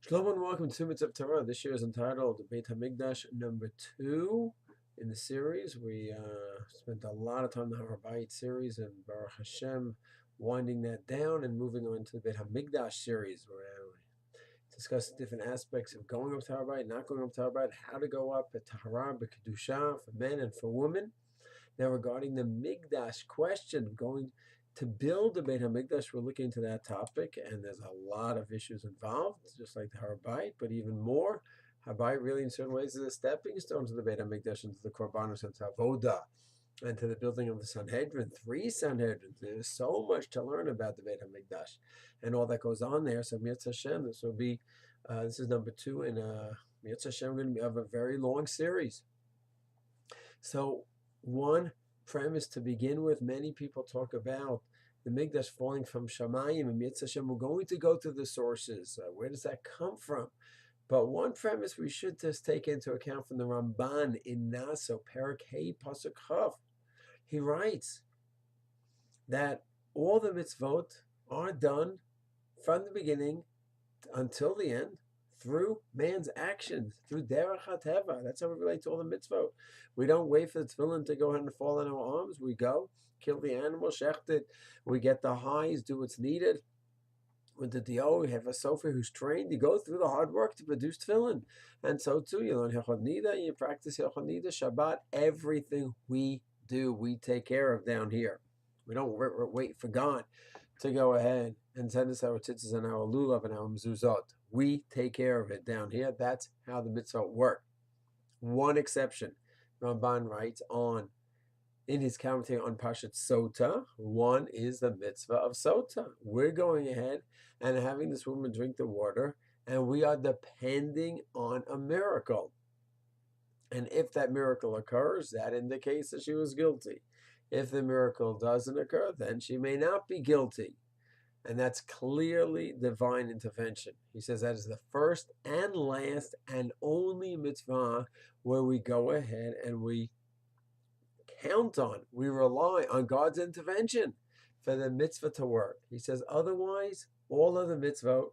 Shalom and welcome to Mitzvah Torah. This year is entitled Beit HaMikdash number 2 in the series. We spent a lot of time in the Har Bayit series and Baruch Hashem winding that down and moving on to the Beit HaMikdash series where we discuss different aspects of going up to Har Bayit, not going up to Har Bayit, how to go up at Tahara, B'Kedusha for men and for women. Now regarding the Mikdash question, going to build the Beit HaMikdash, we're looking into that topic, and there's a lot of issues involved, just like the Har Bayit, but even more. Har Bayit really, in certain ways, is a stepping stone to the Beit HaMikdash, into the Korbanos and to Avodah, and to the building of the Sanhedrin, 3 Sanhedrin. There's so much to learn about the Beit HaMikdash and all that goes on there. So, Mitzvah Hashem, this will be, this is number 2, and Mitzvah Hashem, we're going to have a very long series. So, one premise to begin with, many people talk about the Mikdash falling from Shamayim, and Mitzvah Hashem, we're going to go to the sources. Where does that come from? But one premise we should just take into account from the Ramban in Naso, Perek Hey Pasuk Chav. He writes that all the mitzvot are done from the beginning until the end through man's actions, through derech hateva. That's how we relate to all the mitzvot. We don't wait for the tefillin to go ahead and fall in our arms. We go, kill the animal, shecht it. We get the highs, do what's needed. With the dio, we have a sofer who's trained. You go through the hard work to produce tefillin. And so too, you learn Hilchot Nida, you practice Hilchot Nida, Shabbat. Everything we do, we take care of down here. We don't wait for God to go ahead and send us our tzitzis and our lulav and our mezuzot. We take care of it down here. That's how the mitzvot work. One exception, Ramban writes on in his commentary on Pashat Sota, one is the mitzvah of Sota. We're going ahead and having this woman drink the water, and we are depending on a miracle. And if that miracle occurs, that indicates that she was guilty. If the miracle doesn't occur, then she may not be guilty. And that's clearly divine intervention. He says that is the first and last and only mitzvah where we go ahead and we count on, we rely on God's intervention for the mitzvah to work. He says otherwise, all of the mitzvot,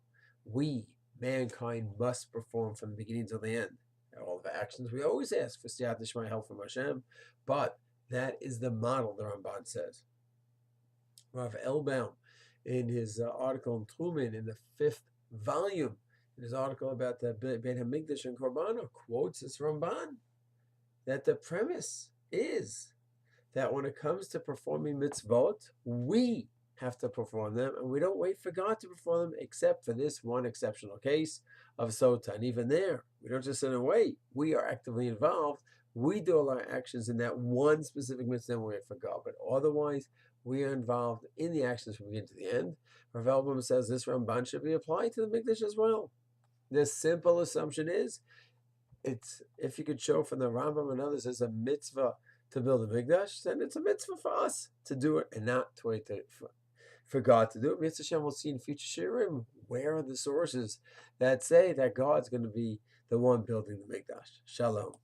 we, mankind, must perform from the beginning to the end. All the actions we always ask for siyat d'shmai, help from Hashem, but that is the model, the Ramban says. Rav Elbaum, in his article in Truman, in the 5th volume, in his article about the Beit HaMikdash and Korbano, quotes this Ramban, that the premise is that when it comes to performing mitzvot, we have to perform them, and we don't wait for God to perform them, except for this one exceptional case of Sota. And even there, we don't just sit and wait. We are actively involved. We do all our actions in that one specific mitzvah, and we wait for God. But otherwise, we are involved in the actions from beginning to the end. Rav Elbaum says this Ramban should be applied to the Mikdash as well. The simple assumption is, it's if you could show from the Rambam and others as a mitzvah to build a Mikdash, then it's a mitzvah for us to do it and not to wait for God to do it. Mitzvah Hashem will see in future shirim where are the sources that say that God's going to be the one building the Mikdash. Shalom.